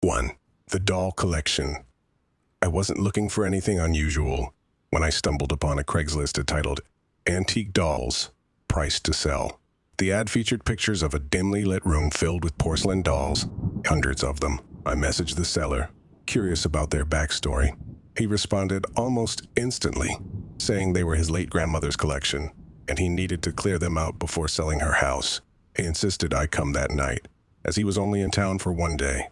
1. The doll collection. I wasn't looking for anything unusual when I stumbled upon a Craigslist titled Antique Dolls, Priced to Sell. The ad featured pictures of a dimly lit room filled with porcelain dolls, hundreds of them. I messaged the seller, curious about their backstory. He responded almost instantly, saying they were his late grandmother's collection, and he needed to clear them out before selling her house. He insisted I come that night, as he was only in town for one day.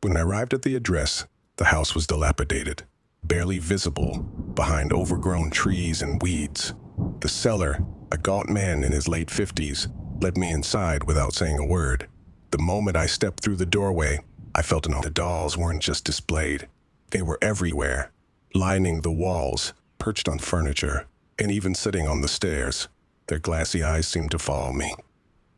When I arrived at the address, the house was dilapidated, barely visible behind overgrown trees and weeds. The seller, a gaunt man in his late 50s, led me inside without saying a word. The moment I stepped through the doorway, I felt the dolls weren't just displayed. They were everywhere, lining the walls, perched on furniture, and even sitting on the stairs. Their glassy eyes seemed to follow me.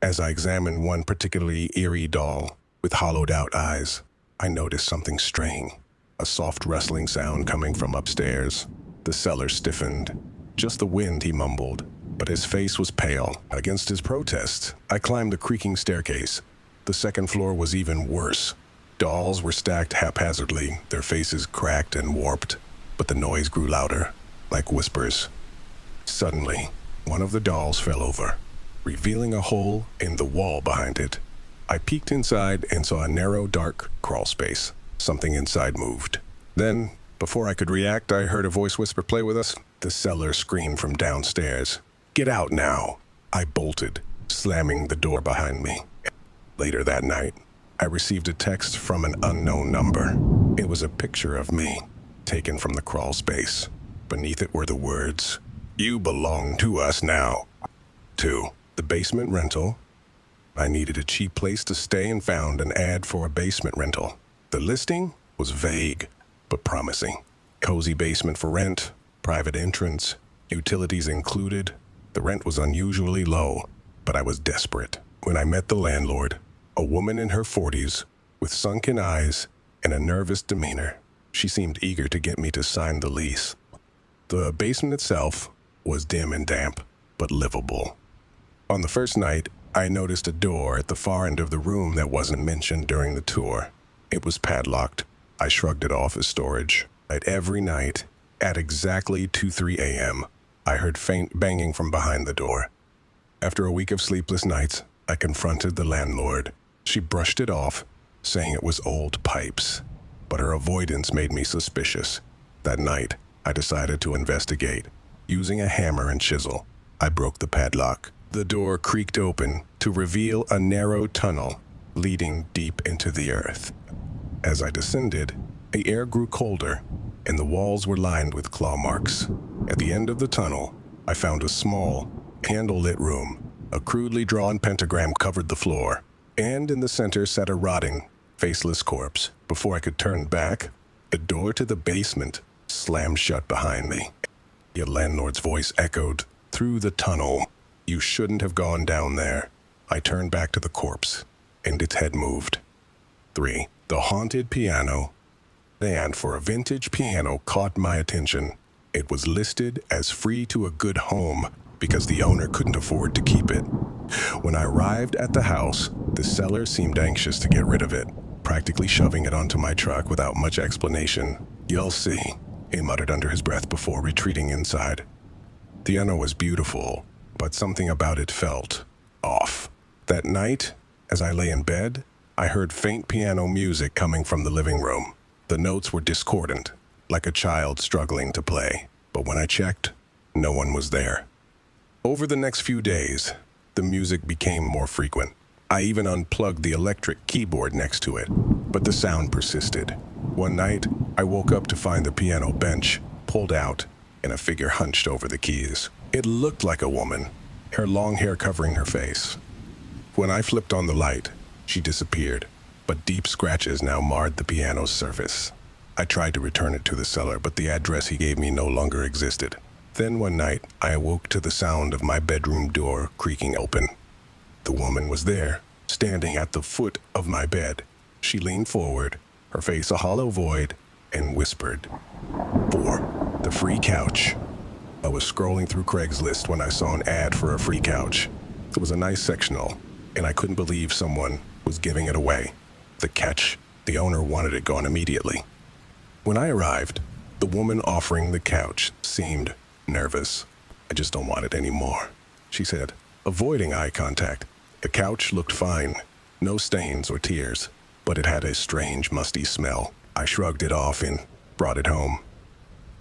As I examined one particularly eerie doll with hollowed-out eyes, I noticed something strange, a soft rustling sound coming from upstairs. The seller stiffened. Just the wind, he mumbled, but his face was pale. Against his protest, I climbed the creaking staircase. The second floor was even worse. Dolls were stacked haphazardly, their faces cracked and warped, but the noise grew louder, like whispers. Suddenly, one of the dolls fell over, revealing a hole in the wall behind it. I peeked inside and saw a narrow, dark crawl space. Something inside moved. Then, before I could react, I heard a voice whisper, "Play with us." The seller screamed from downstairs. "Get out now!" I bolted, slamming the door behind me. Later that night, I received a text from an unknown number. It was a picture of me, taken from the crawl space. Beneath it were the words, "You belong to us now." 2. The basement rental. I needed a cheap place to stay and found an ad for a basement rental. The listing was vague, but promising. Cozy basement for rent, private entrance, utilities included. The rent was unusually low, but I was desperate. When I met the landlord, a woman in her 40s, with sunken eyes and a nervous demeanor, she seemed eager to get me to sign the lease. The basement itself was dim and damp, but livable. On the first night, I noticed a door at the far end of the room that wasn't mentioned during the tour. It was padlocked. I shrugged it off as storage. Every night, at exactly 2:03 a.m., I heard faint banging from behind the door. After a week of sleepless nights, I confronted the landlord. She brushed it off, saying it was old pipes, but her avoidance made me suspicious. That night, I decided to investigate. Using a hammer and chisel, I broke the padlock. The door creaked open to reveal a narrow tunnel leading deep into the earth. As I descended, the air grew colder, and the walls were lined with claw marks. At the end of the tunnel, I found a small, candle-lit room. A crudely drawn pentagram covered the floor, and in the center sat a rotting, faceless corpse. Before I could turn back, the door to the basement slammed shut behind me. The landlord's voice echoed through the tunnel. "You shouldn't have gone down there." I turned back to the corpse, and its head moved. 3. The haunted piano. The ad for a vintage piano caught my attention. It was listed as free to a good home because the owner couldn't afford to keep it. When I arrived at the house, the seller seemed anxious to get rid of it, practically shoving it onto my truck without much explanation. "You'll see," he muttered under his breath before retreating inside. The piano was beautiful, but something about it felt off. That night, as I lay in bed, I heard faint piano music coming from the living room. The notes were discordant, like a child struggling to play. But when I checked, no one was there. Over the next few days, the music became more frequent. I even unplugged the electric keyboard next to it, but the sound persisted. One night, I woke up to find the piano bench pulled out and a figure hunched over the keys. It looked like a woman, her long hair covering her face. When I flipped on the light, she disappeared, but deep scratches now marred the piano's surface. I tried to return it to the seller, but the address he gave me no longer existed. Then one night, I awoke to the sound of my bedroom door creaking open. The woman was there, standing at the foot of my bed. She leaned forward, her face a hollow void, and whispered, "4. The free couch." I was scrolling through Craigslist when I saw an ad for a free couch. It was a nice sectional, and I couldn't believe someone was giving it away. The catch, The owner wanted it gone immediately. When I arrived, the woman offering the couch seemed nervous. "I just don't want it anymore," she said, avoiding eye contact. The couch looked fine, no stains or tears, but it had a strange, musty smell. I shrugged it off and brought it home.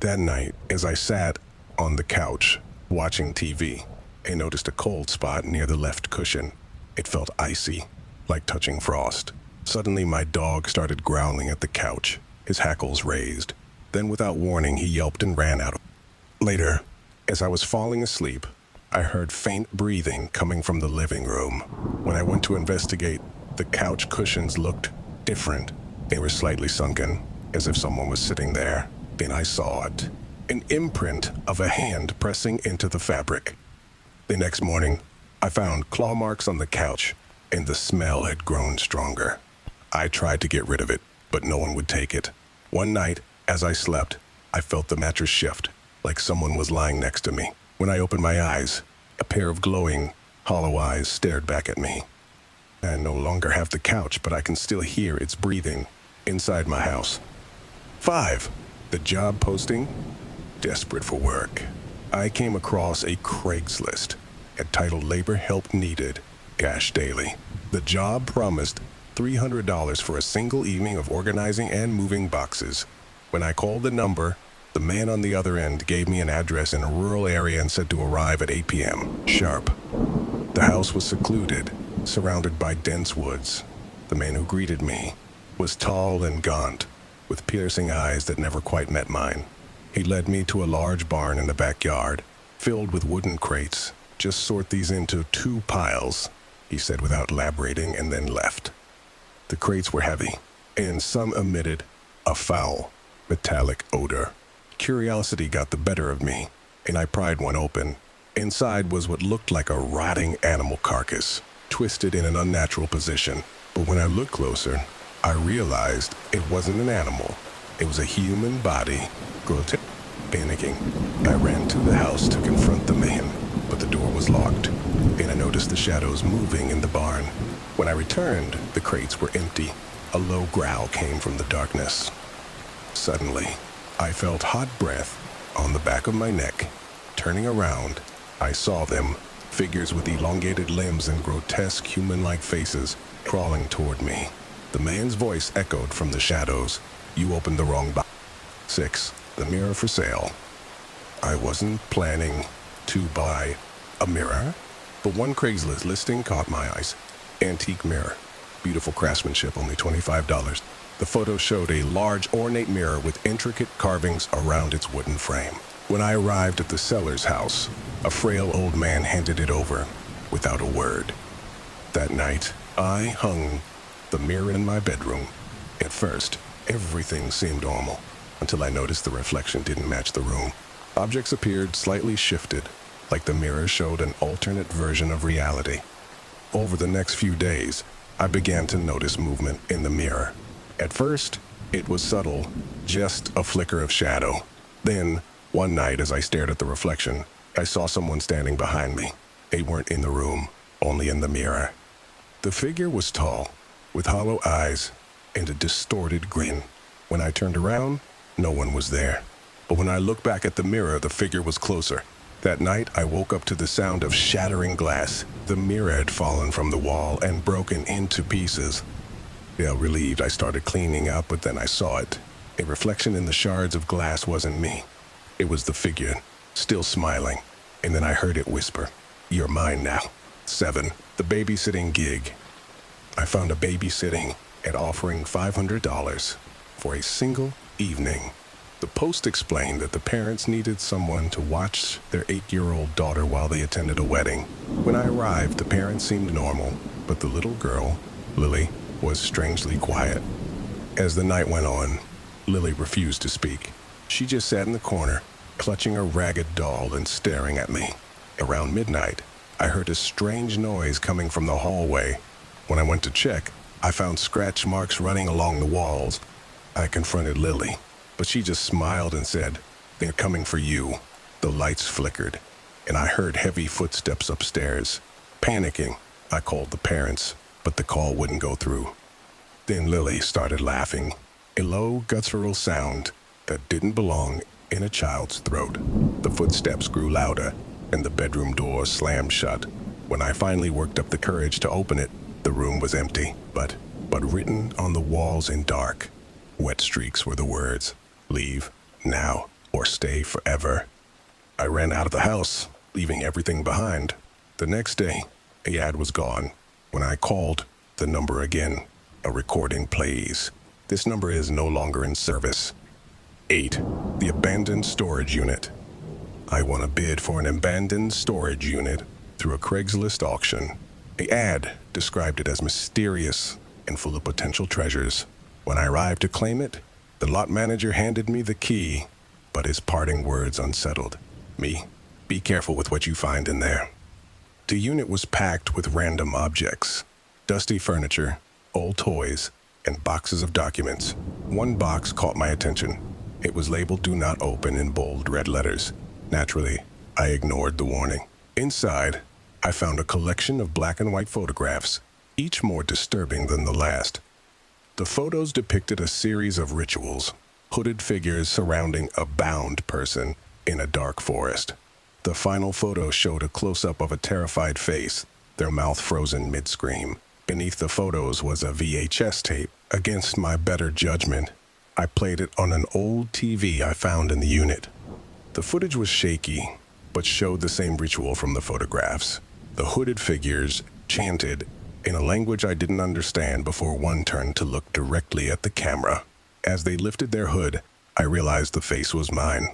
That night, as I sat on the couch watching TV, I noticed a cold spot near the left cushion. It felt icy, like touching frost. Suddenly, my dog started growling at the couch, his hackles raised. Then, without warning, he yelped and ran out. Later, as I was falling asleep, I heard faint breathing coming from the living room. When I went to investigate, the couch cushions looked different. They were slightly sunken, as if someone was sitting there. Then I saw it, an imprint of a hand pressing into the fabric. The next morning, I found claw marks on the couch, and the smell had grown stronger. I tried to get rid of it, but no one would take it. One night, as I slept, I felt the mattress shift, like someone was lying next to me. When I opened my eyes, a pair of glowing, hollow eyes stared back at me. I no longer have the couch, but I can still hear its breathing inside my house. 5. The job posting. Desperate for work. I came across a Craigslist entitled Labor Help Needed, cash daily. The job promised $300 for a single evening of organizing and moving boxes. When I called the number, the man on the other end gave me an address in a rural area and said to arrive at 8 p.m. sharp. The house was secluded, surrounded by dense woods. The man who greeted me was tall and gaunt, with piercing eyes that never quite met mine. He led me to a large barn in the backyard, filled with wooden crates. "Just sort these into 2 piles," he said without elaborating, and then left. The crates were heavy, and some emitted a foul, metallic odor. Curiosity got the better of me, and I pried one open. Inside was what looked like a rotting animal carcass, twisted in an unnatural position. But when I looked closer, I realized it wasn't an animal. It was a human body, grotesque. Panicking, I ran to the house to confront the man, but the door was locked, and I noticed the shadows moving in the barn. When I returned, the crates were empty. A low growl came from the darkness. Suddenly, I felt hot breath on the back of my neck. Turning around, I saw them, figures with elongated limbs and grotesque human-like faces, crawling toward me. The man's voice echoed from the shadows. "You opened the wrong box." 6. The mirror for sale. I wasn't planning to buy a mirror, but one Craigslist listing caught my eyes. Antique mirror. Beautiful craftsmanship, only $25. The photo showed a large, ornate mirror with intricate carvings around its wooden frame. When I arrived at the seller's house, a frail old man handed it over without a word. That night, I hung the mirror in my bedroom. At first, everything seemed normal, until I noticed the reflection didn't match the room. Objects appeared slightly shifted, like the mirror showed an alternate version of reality. Over the next few days, I began to notice movement in the mirror. At first, it was subtle, just a flicker of shadow. Then, one night as I stared at the reflection, I saw someone standing behind me. They weren't in the room, only in the mirror. The figure was tall, with hollow eyes and a distorted grin. When I turned around, no one was there. But when I looked back at the mirror, the figure was closer. That night, I woke up to the sound of shattering glass. The mirror had fallen from the wall and broken into pieces. Relieved, I started cleaning up, but then I saw it. A reflection in the shards of glass wasn't me. It was the figure, still smiling. And then I heard it whisper, "You're mine now." 7. The babysitting gig. I found a babysitting ad offering $500 for a single evening. The post explained that the parents needed someone to watch their 8-year-old daughter while they attended a wedding. When I arrived, the parents seemed normal, but the little girl, Lily, was strangely quiet. As the night went on, Lily refused to speak. She just sat in the corner, clutching a ragged doll and staring at me. Around midnight, I heard a strange noise coming from the hallway. When I went to check, I found scratch marks running along the walls. I confronted Lily, but she just smiled and said, "They're coming for you." The lights flickered, and I heard heavy footsteps upstairs. Panicking, I called the parents, but the call wouldn't go through. Then Lily started laughing, a low, guttural sound that didn't belong in a child's throat. The footsteps grew louder, and the bedroom door slammed shut. When I finally worked up the courage to open it, the room was empty, but written on the walls in dark, wet streaks were the words, "Leave now or stay forever." I ran out of the house, leaving everything behind. The next day, the ad was gone. When I called the number again, a recording plays. This number is no longer in service. 8. The abandoned storage unit. I won a bid for an abandoned storage unit through a Craigslist auction. The ad described it as mysterious and full of potential treasures. When I arrived to claim it, the lot manager handed me the key, but his parting words unsettled me. "Be careful with what you find in there." The unit was packed with random objects, dusty furniture, old toys, and boxes of documents. One box caught my attention. It was labeled "Do Not Open" in bold red letters. Naturally, I ignored the warning. Inside, I found a collection of black and white photographs, each more disturbing than the last. The photos depicted a series of rituals, hooded figures surrounding a bound person in a dark forest. The final photo showed a close-up of a terrified face, their mouth frozen mid-scream. Beneath the photos was a VHS tape. Against my better judgment, I played it on an old TV I found in the unit. The footage was shaky, but showed the same ritual from the photographs. The hooded figures chanted in a language I didn't understand before one turned to look directly at the camera. As they lifted their hood, I realized the face was mine.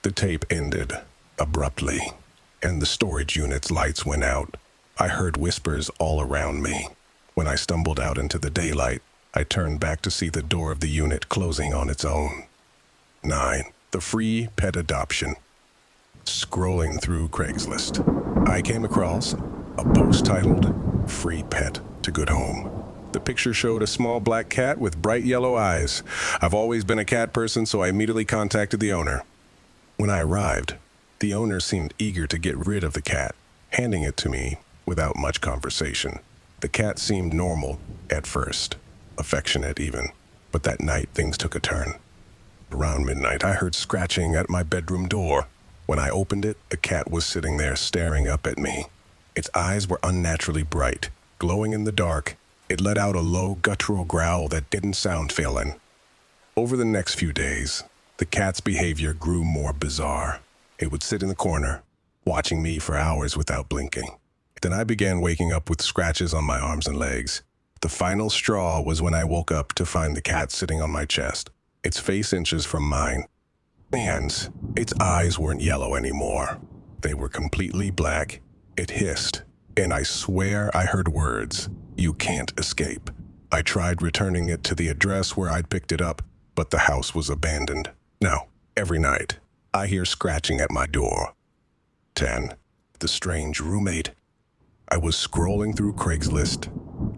The tape ended abruptly, and the storage unit's lights went out. I heard whispers all around me. When I stumbled out into the daylight, I turned back to see the door of the unit closing on its own. 9. The free pet adoption. Scrolling through Craigslist, I came across a post titled "Free Pet to Good Home." The picture showed a small black cat with bright yellow eyes. I've always been a cat person, so I immediately contacted the owner. When I arrived, the owner seemed eager to get rid of the cat, handing it to me without much conversation. The cat seemed normal at first, affectionate even, but that night things took a turn. Around midnight, I heard scratching at my bedroom door. When I opened it, the cat was sitting there staring up at me. Its eyes were unnaturally bright, glowing in the dark. It let out a low, guttural growl that didn't sound feline. Over the next few days, the cat's behavior grew more bizarre. It would sit in the corner, watching me for hours without blinking. Then I began waking up with scratches on my arms and legs. The final straw was when I woke up to find the cat sitting on my chest, its face inches from mine. And its eyes weren't yellow anymore. They were completely black. It hissed, and I swear I heard words, "You can't escape." I tried returning it to the address where I'd picked it up, but the house was abandoned. Now, every night, I hear scratching at my door. 10. The strange roommate. I was scrolling through Craigslist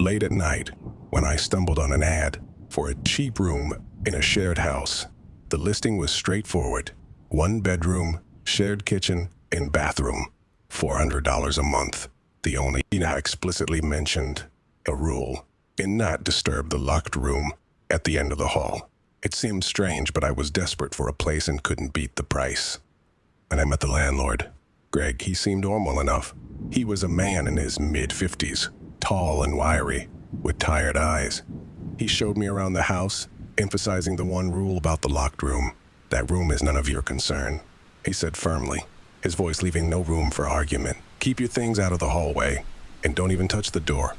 late at night when I stumbled on an ad for a cheap room in a shared house. The listing was straightforward: 1 bedroom, shared kitchen, and bathroom, $400 a month. The only thing I explicitly mentioned a rule: and not disturb the locked room at the end of the hall. It seemed strange, but I was desperate for a place and couldn't beat the price. When I met the landlord, Greg, he seemed normal enough. He was a man in his mid-50s, tall and wiry, with tired eyes. He showed me around the house, emphasizing the one rule about the locked room: that room is none of your concern. He said firmly, his voice leaving no room for argument. "Keep your things out of the hallway, and don't even touch the door."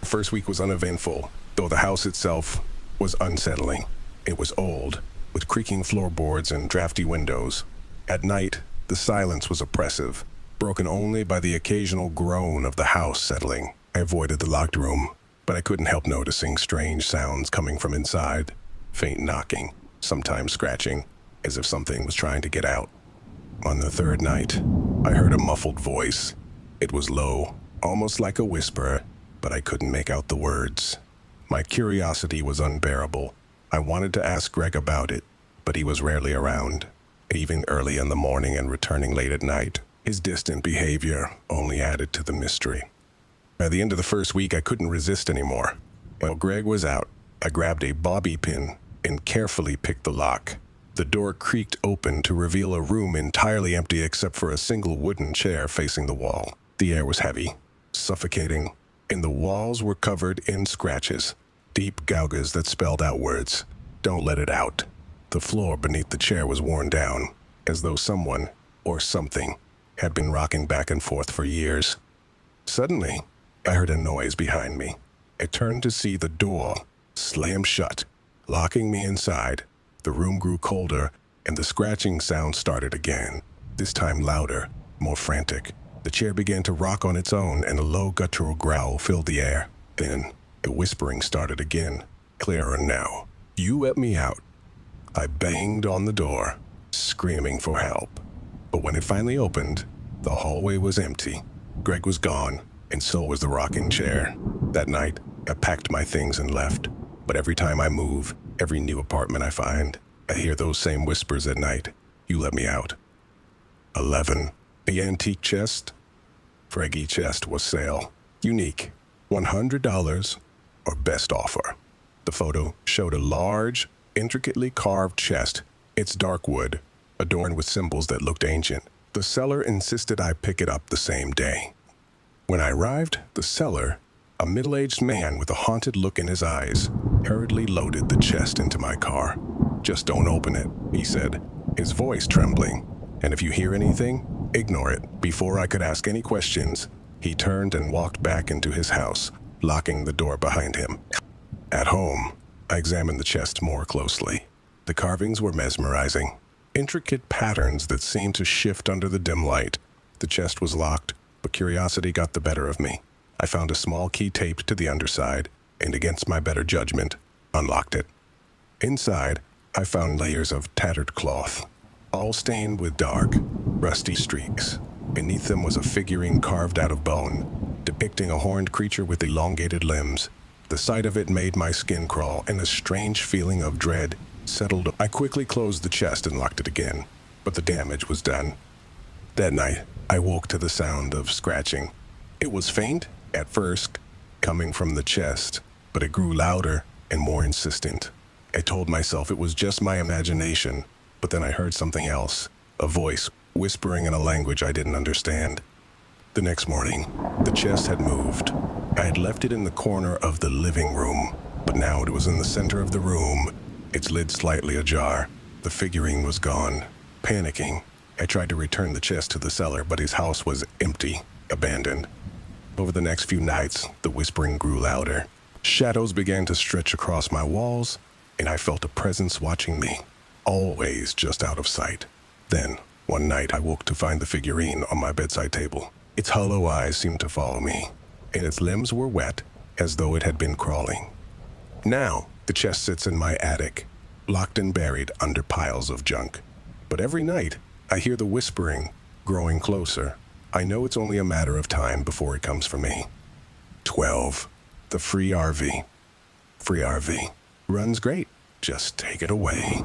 The first week was uneventful, though the house itself was unsettling. It was old, with creaking floorboards and drafty windows. At night, the silence was oppressive, broken only by the occasional groan of the house settling. I avoided the locked room, but I couldn't help noticing strange sounds coming from inside. Faint knocking, sometimes scratching, as if something was trying to get out. On the 3rd night, I heard a muffled voice. It was low, almost like a whisper, but I couldn't make out the words. My curiosity was unbearable. I wanted to ask Greg about it, but he was rarely around, even early in the morning and returning late at night. His distant behavior only added to the mystery. By the end of the first week, I couldn't resist anymore. While Greg was out, I grabbed a bobby pin and carefully picked the lock. The door creaked open to reveal a room entirely empty except for a single wooden chair facing the wall. The air was heavy, suffocating, and the walls were covered in scratches, deep gouges that spelled out words, "Don't let it out." The floor beneath the chair was worn down, as though someone, or something, had been rocking back and forth for years. Suddenly, I heard a noise behind me. I turned to see the door slam shut, locking me inside. The room grew colder, and the scratching sound started again, this time louder, more frantic. The chair began to rock on its own, and a low guttural growl filled the air. Then, the whispering started again, clearer now. "You let me out." I banged on the door, screaming for help. But when it finally opened, the hallway was empty. Greg was gone, and so was the rocking chair. That night, I packed my things and left. But every time I move, every new apartment I find, I hear those same whispers at night. "You let me out." 11. The antique chest. Freggy chest was sale. Unique. $100 or best offer. The photo showed a large, intricately carved chest. Its dark wood, adorned with symbols that looked ancient. The seller insisted I pick it up the same day. When I arrived, the seller, a middle-aged man with a haunted look in his eyes, hurriedly loaded the chest into my car. "Just don't open it," he said, his voice trembling. "And if you hear anything, ignore it." Before I could ask any questions, he turned and walked back into his house, locking the door behind him. At home, I examined the chest more closely. The carvings were mesmerizing, intricate patterns that seemed to shift under the dim light. The chest was locked, but curiosity got the better of me. I found a small key taped to the underside, and against my better judgment, unlocked it. Inside, I found layers of tattered cloth, all stained with dark, rusty streaks. Beneath them was a figurine carved out of bone, depicting a horned creature with elongated limbs. The sight of it made my skin crawl, and a strange feeling of dread settled. I quickly closed the chest and locked it again, but the damage was done. That night, I woke to the sound of scratching. It was faint at first, coming from the chest, but it grew louder and more insistent. I told myself it was just my imagination, but then I heard something else, a voice whispering in a language I didn't understand. The next morning, the chest had moved. I had left it in the corner of the living room, but now it was in the center of the room, its lid slightly ajar. The figurine was gone. Panicking, I tried to return the chest to the seller, but his house was empty, abandoned. Over the next few nights, the whispering grew louder. Shadows began to stretch across my walls, and I felt a presence watching me, always just out of sight. Then, one night, I woke to find the figurine on my bedside table. Its hollow eyes seemed to follow me, and its limbs were wet, as though it had been crawling. Now, the chest sits in my attic, locked and buried under piles of junk. But every night, I hear the whispering, growing closer. I know it's only a matter of time before it comes for me. 12. The free RV. Free RV. Runs great. Just take it away.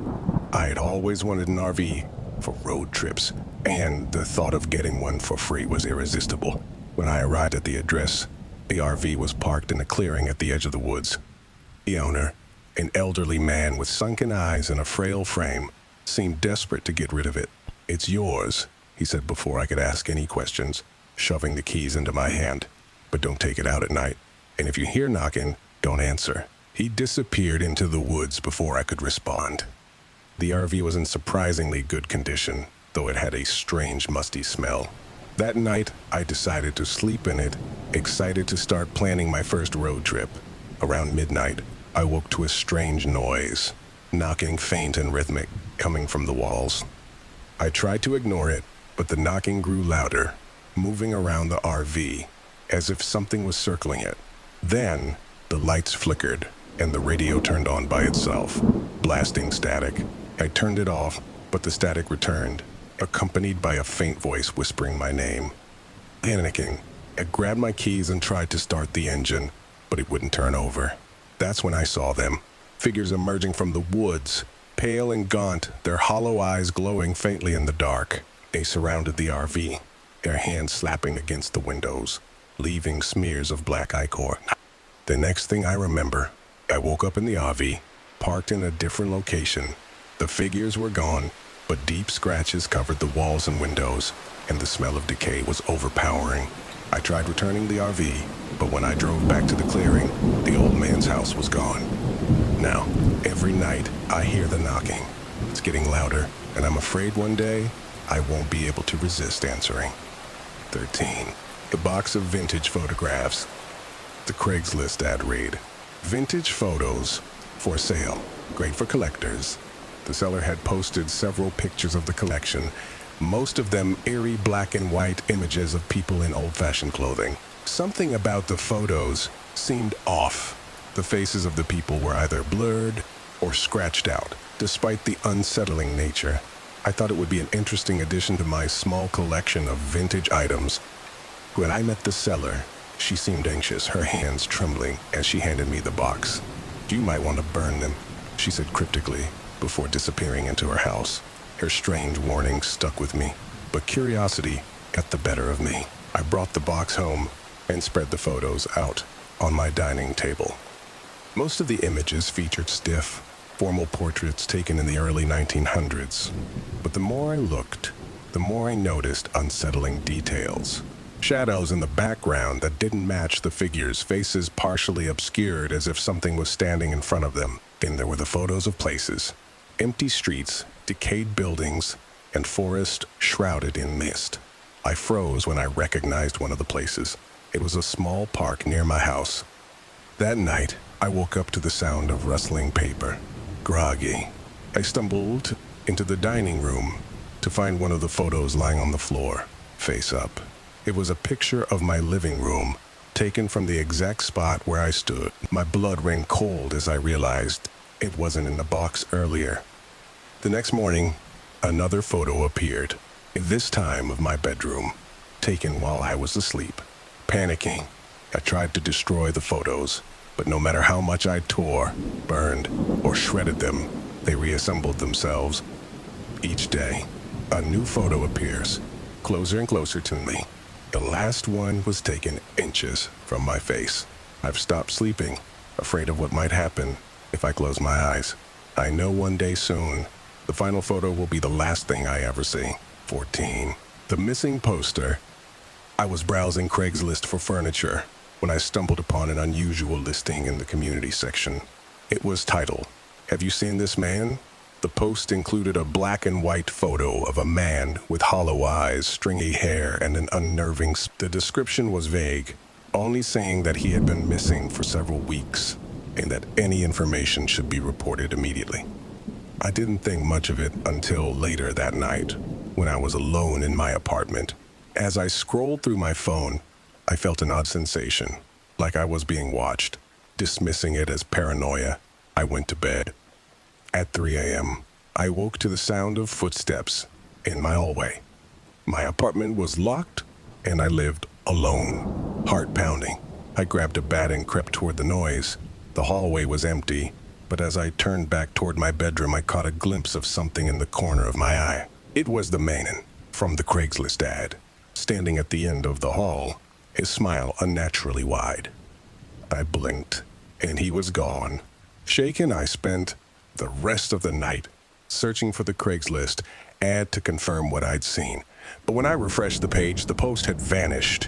I had always wanted an RV for road trips, and the thought of getting one for free was irresistible. When I arrived at the address, the RV was parked in a clearing at the edge of the woods. The owner, an elderly man with sunken eyes and a frail frame, seemed desperate to get rid of it. "It's yours," he said before I could ask any questions, shoving the keys into my hand. "But don't take it out at night. And if you hear knocking, don't answer." He disappeared into the woods before I could respond. The RV was in surprisingly good condition, though it had a strange, musty smell. That night, I decided to sleep in it, excited to start planning my first road trip. Around midnight, I woke to a strange noise, knocking faint and rhythmic, coming from the walls. I tried to ignore it, but the knocking grew louder, moving around the RV, as if something was circling it. Then, the lights flickered, and the radio turned on by itself, blasting static. I turned it off, but the static returned, accompanied by a faint voice whispering my name. Panicking, I grabbed my keys and tried to start the engine, but it wouldn't turn over. That's when I saw them, figures emerging from the woods, pale and gaunt, their hollow eyes glowing faintly in the dark. They surrounded the RV, their hands slapping against the windows, leaving smears of black ichor. The next thing I remember, I woke up in the RV, parked in a different location. The figures were gone, but deep scratches covered the walls and windows, and the smell of decay was overpowering. I tried returning the RV, but when I drove back to the clearing, the old man's house was gone. Now, every night, I hear the knocking. It's getting louder, and I'm afraid one day, I won't be able to resist answering. 13. The box of vintage photographs. The Craigslist ad read, "Vintage photos for sale, great for collectors." The seller had posted several pictures of the collection, most of them eerie black and white images of people in old-fashioned clothing. Something about the photos seemed off. The faces of the people were either blurred or scratched out. Despite the unsettling nature, I thought it would be an interesting addition to my small collection of vintage items. When I met the seller, she seemed anxious, her hands trembling as she handed me the box. "You might want to burn them," she said cryptically, before disappearing into her house. Her strange warning stuck with me, but curiosity got the better of me. I brought the box home and spread the photos out on my dining table. Most of the images featured stiff, formal portraits taken in the early 1900s. But the more I looked, the more I noticed unsettling details. Shadows in the background that didn't match the figures, faces partially obscured as if something was standing in front of them. Then there were the photos of places, empty streets, decayed buildings, and forest shrouded in mist. I froze when I recognized one of the places. It was a small park near my house. That night, I woke up to the sound of rustling paper. Groggy, I stumbled into the dining room to find one of the photos lying on the floor, face up. It was a picture of my living room, taken from the exact spot where I stood. My blood ran cold as I realized it wasn't in the box earlier. The next morning, another photo appeared, this time of my bedroom, taken while I was asleep. Panicking, I tried to destroy the photos, but no matter how much I tore, burned, or shredded them, they reassembled themselves. Each day, a new photo appears, closer and closer to me. The last one was taken inches from my face. I've stopped sleeping, afraid of what might happen if I close my eyes. I know one day soon, the final photo will be the last thing I ever see. 14. The missing poster. I was browsing Craigslist for furniture when I stumbled upon an unusual listing in the community section. It was titled, "Have you seen this man?" The post included a black and white photo of a man with hollow eyes, stringy hair, and an unnerving. The description was vague, only saying that he had been missing for several weeks and that any information should be reported immediately. I didn't think much of it until later that night, when I was alone in my apartment. As I scrolled through my phone, I felt an odd sensation, like I was being watched. Dismissing it as paranoia, I went to bed. At 3 a.m., I woke to the sound of footsteps in my hallway. My apartment was locked, and I lived alone. Heart pounding, I grabbed a bat and crept toward the noise. The hallway was empty, but as I turned back toward my bedroom, I caught a glimpse of something in the corner of my eye. It was the man from the Craigslist ad, standing at the end of the hall, his smile unnaturally wide. I blinked, and he was gone. Shaken, I spent the rest of the night searching for the Craigslist ad to confirm what I'd seen. But when I refreshed the page, the post had vanished.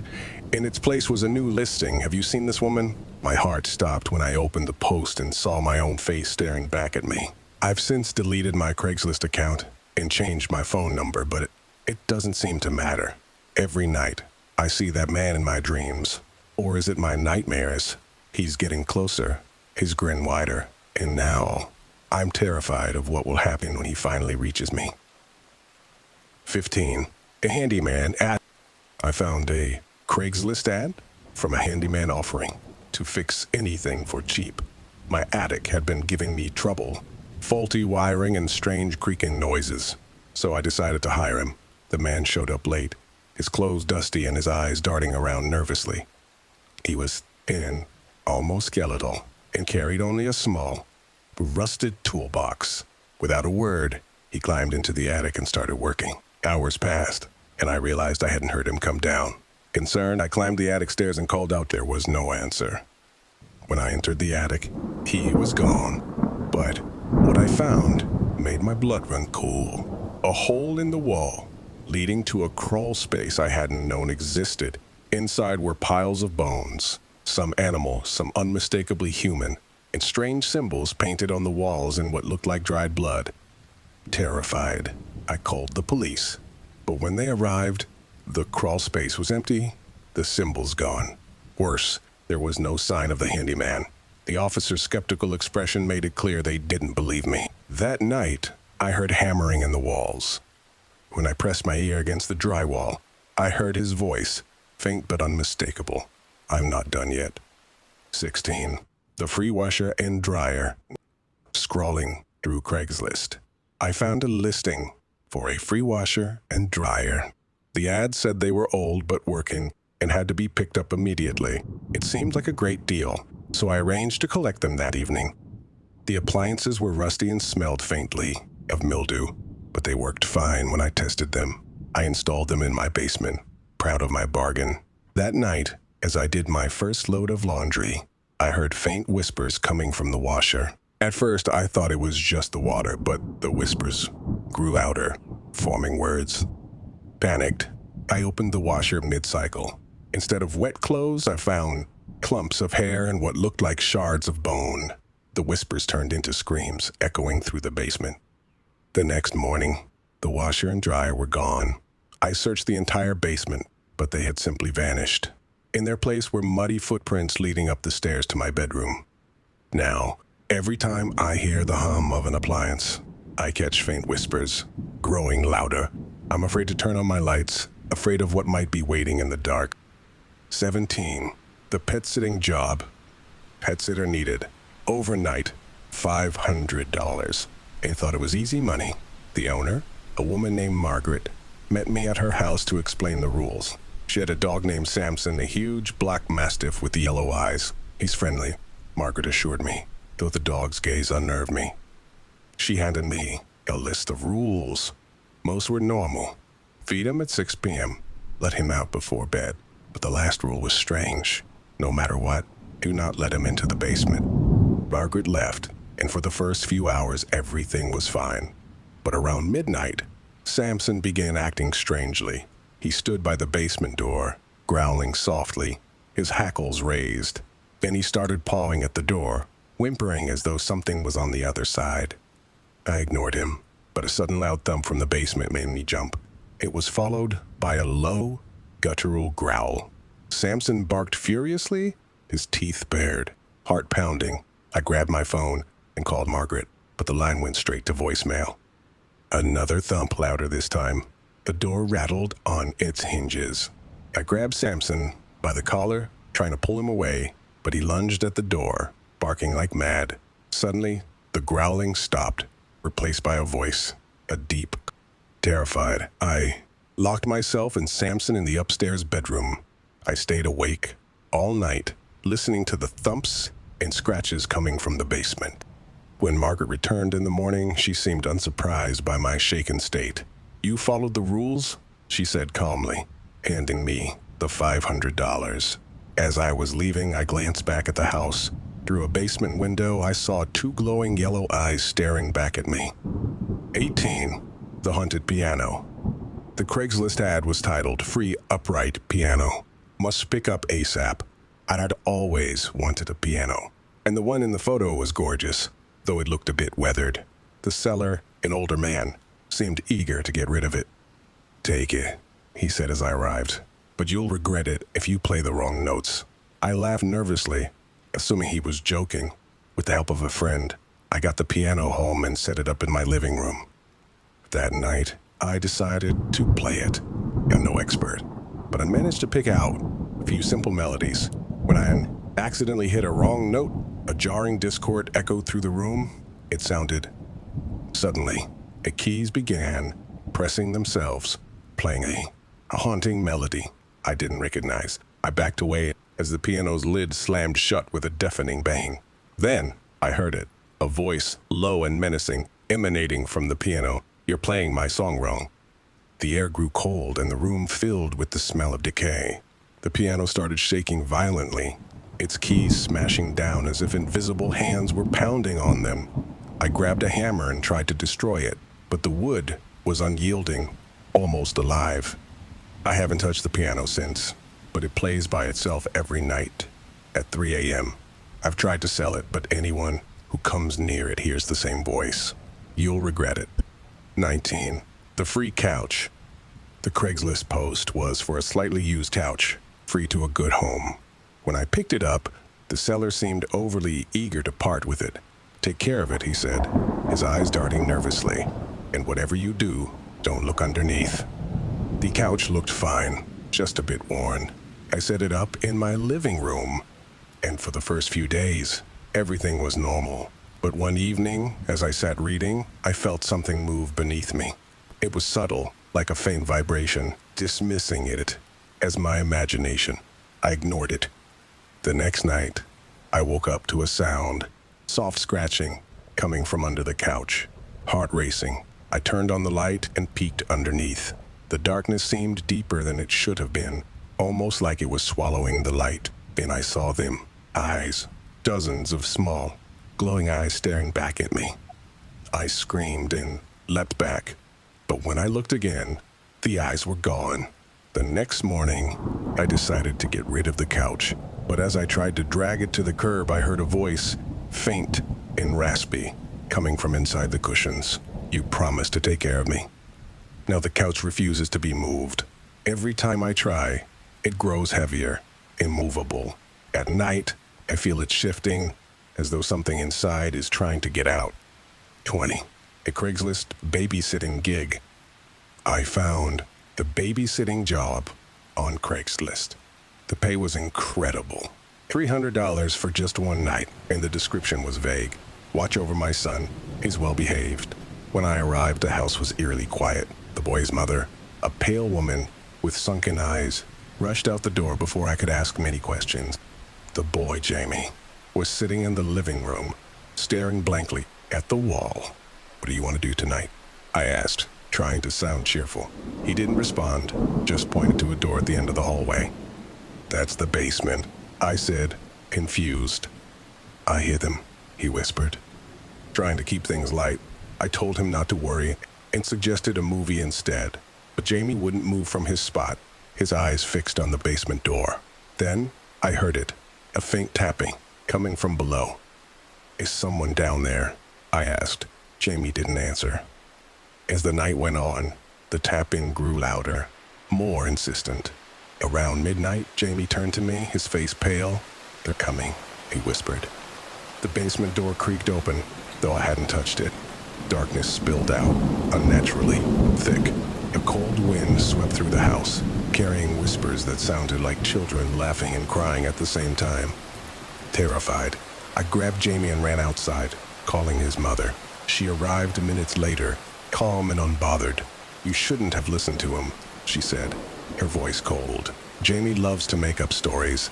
In its place was a new listing. "Have you seen this woman?" My heart stopped when I opened the post and saw my own face staring back at me. I've since deleted my Craigslist account and changed my phone number, but it doesn't seem to matter. Every night, I see that man in my dreams. Or is it my nightmares? He's getting closer, his grin wider, and now I'm terrified of what will happen when he finally reaches me. 15. A handyman ad. I found a Craigslist ad from a handyman offering to fix anything for cheap. My attic had been giving me trouble, faulty wiring and strange creaking noises, so I decided to hire him. The man showed up late, his clothes dusty and his eyes darting around nervously. He was thin, almost skeletal, and carried only a small, rusted toolbox. Without a word, he climbed into the attic and started working. Hours passed, and I realized I hadn't heard him come down. Concerned, I climbed the attic stairs and called out. There was no answer. When I entered the attic, he was gone. But what I found made my blood run cool. A hole in the wall leading to a crawl space I hadn't known existed. Inside were piles of bones, some animal, some unmistakably human, and strange symbols painted on the walls in what looked like dried blood. Terrified, I called the police. But when they arrived, the crawl space was empty, the symbols gone. Worse, there was no sign of the handyman. The officer's skeptical expression made it clear they didn't believe me. That night, I heard hammering in the walls. When I pressed my ear against the drywall, I heard his voice, faint but unmistakable. I'm not done yet. 16. The free washer and dryer. Scrolling through Craigslist, I found a listing for a free washer and dryer. The ad said they were old but working and had to be picked up immediately. It seemed like a great deal, so I arranged to collect them that evening. The appliances were rusty and smelled faintly of mildew, but they worked fine when I tested them. I installed them in my basement, proud of my bargain. That night, as I did my first load of laundry, I heard faint whispers coming from the washer. At first, I thought it was just the water, but the whispers grew louder, forming words. Panicked, I opened the washer mid-cycle. Instead of wet clothes, I found clumps of hair and what looked like shards of bone. The whispers turned into screams, echoing through the basement. The next morning, the washer and dryer were gone. I searched the entire basement, but they had simply vanished. In their place were muddy footprints leading up the stairs to my bedroom. Now, every time I hear the hum of an appliance, I catch faint whispers, growing louder. I'm afraid to turn on my lights, afraid of what might be waiting in the dark. 17. The pet sitting job. Pet sitter needed. Overnight, $500. I thought it was easy money. The owner, a woman named Margaret, met me at her house to explain the rules. She had a dog named Samson, a huge black mastiff with yellow eyes. He's friendly, Margaret assured me, though the dog's gaze unnerved me. She handed me a list of rules. Most were normal. Feed him at 6 p.m. Let him out before bed. But the last rule was strange. No matter what, do not let him into the basement. Margaret left, and for the first few hours, everything was fine. But around midnight, Samson began acting strangely. He stood by the basement door, growling softly, his hackles raised. Then he started pawing at the door, whimpering as though something was on the other side. I ignored him, but a sudden loud thump from the basement made me jump. It was followed by a low, guttural growl. Samson barked furiously, his teeth bared, heart pounding. I grabbed my phone and called Margaret, but the line went straight to voicemail. Another thump, louder this time. The door rattled on its hinges. I grabbed Samson by the collar, trying to pull him away, but he lunged at the door, barking like mad. Suddenly, the growling stopped, replaced by a voice, a deep. Terrified, I locked myself and Samson in the upstairs bedroom. I stayed awake all night, listening to the thumps and scratches coming from the basement. When Margaret returned in the morning, she seemed unsurprised by my shaken state. You followed the rules? She said calmly, handing me the $500. As I was leaving, I glanced back at the house. Through a basement window, I saw 2 glowing yellow eyes staring back at me. 18. The haunted piano. The Craigslist ad was titled Free Upright Piano. Must pick up ASAP. I'd always wanted a piano, and the one in the photo was gorgeous, though it looked a bit weathered. The seller, an older man, seemed eager to get rid of it. Take it, he said as I arrived, but you'll regret it if you play the wrong notes. I laughed nervously, assuming he was joking. With the help of a friend, I got the piano home and set it up in my living room. That night, I decided to play it. I'm no expert, but I managed to pick out a few simple melodies. When I accidentally hit a wrong note, a jarring discord echoed through the room. It sounded. Suddenly, the keys began pressing themselves, playing a haunting melody I didn't recognize. I backed away as the piano's lid slammed shut with a deafening bang. Then, I heard it, a voice, low and menacing, emanating from the piano. You're playing my song wrong. The air grew cold and the room filled with the smell of decay. The piano started shaking violently, its keys smashing down as if invisible hands were pounding on them. I grabbed a hammer and tried to destroy it, but the wood was unyielding, almost alive. I haven't touched the piano since, but it plays by itself every night at 3 a.m. I've tried to sell it, but anyone who comes near it hears the same voice. You'll regret it. 19. The free couch. The Craigslist post was for a slightly used couch, free to a good home. When I picked it up, the seller seemed overly eager to part with it. Take care of it, he said, his eyes darting nervously. And whatever you do, don't look underneath. The couch looked fine, just a bit worn. I set it up in my living room, and for the first few days, everything was normal. But one evening, as I sat reading, I felt something move beneath me. It was subtle, like a faint vibration, dismissing it as my imagination. I ignored it. The next night, I woke up to a sound, soft scratching, coming from under the couch. Heart racing, I turned on the light and peeked underneath. The darkness seemed deeper than it should have been, almost like it was swallowing the light. Then I saw them, eyes, dozens of small, glowing eyes staring back at me. I screamed and leapt back, but when I looked again, the eyes were gone. The next morning, I decided to get rid of the couch, but as I tried to drag it to the curb, I heard a voice, faint and raspy, coming from inside the cushions. You promised to take care of me. Now the couch refuses to be moved. Every time I try, it grows heavier, immovable. At night, I feel it shifting, as though something inside is trying to get out. 20. A Craigslist babysitting gig. I found the babysitting job on Craigslist. The pay was incredible. $300 for just one night, and the description was vague. Watch over my son. He's well behaved. When I arrived, the house was eerily quiet. The boy's mother, a pale woman with sunken eyes, rushed out the door before I could ask many questions. The boy, Jamie, was sitting in the living room, staring blankly at the wall. What do you want to do tonight? I asked, trying to sound cheerful. He didn't respond, just pointed to a door at the end of the hallway. That's the basement, I said, confused. I hear them, he whispered. Trying to keep things light, I told him not to worry and suggested a movie instead. But Jamie wouldn't move from his spot, his eyes fixed on the basement door. Then I heard it, a faint tapping coming from below. Is someone down there? I asked. Jamie didn't answer. As the night went on, the tapping grew louder, more insistent. Around midnight, Jamie turned to me, his face pale. They're coming, he whispered. The basement door creaked open, though I hadn't touched it. Darkness spilled out, unnaturally thick. A cold wind swept through the house, carrying whispers that sounded like children laughing and crying at the same time. Terrified, I grabbed Jamie and ran outside, calling his mother. She arrived minutes later, calm and unbothered. You shouldn't have listened to him, she said, her voice cold. Jamie loves to make up stories.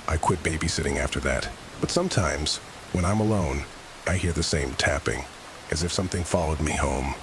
I quit babysitting after that, but sometimes, when I'm alone, I hear the same tapping, as if something followed me home.